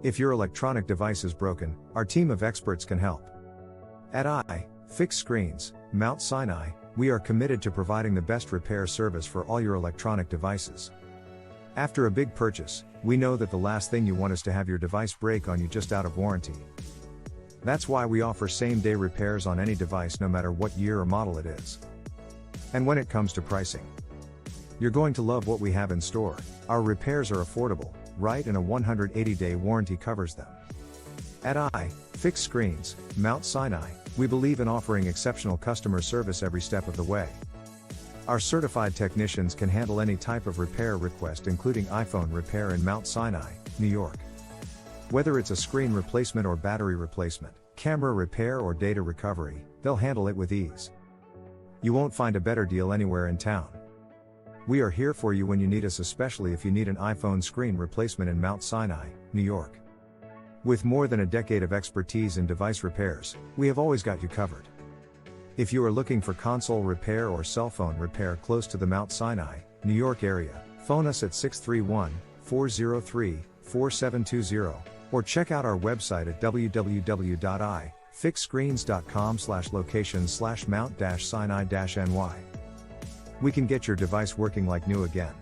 If your electronic device is broken, our team of experts can help. At iFixScreens, Mount Sinai, we are committed to providing the best repair service for all your electronic devices. After a big purchase, we know that the last thing you want is to have your device break on you just out of warranty. That's why we offer same-day repairs on any device no matter what year or model it is. And when it comes to pricing, you're going to love what we have in store. Our repairs are affordable, right, and a 180-day warranty covers them. At iFixScreens, Mount Sinai, we believe in offering exceptional customer service every step of the way. Our certified technicians can handle any type of repair request, including iPhone repair in Mount Sinai, New York. Whether it's a screen replacement or battery replacement, camera repair or data recovery, they'll handle it with ease. You won't find a better deal anywhere in town. We are here for you when you need us, especially if you need an iPhone screen replacement in Mount Sinai, New York. With more than a decade of expertise in device repairs, we have always got you covered. If you are looking for console repair or cell phone repair close to the Mount Sinai, New York area, phone us at 631-403-4720, or check out our website at www.ifixscreens.com/location/Mount-Sinai-NY. We can get your device working like new again.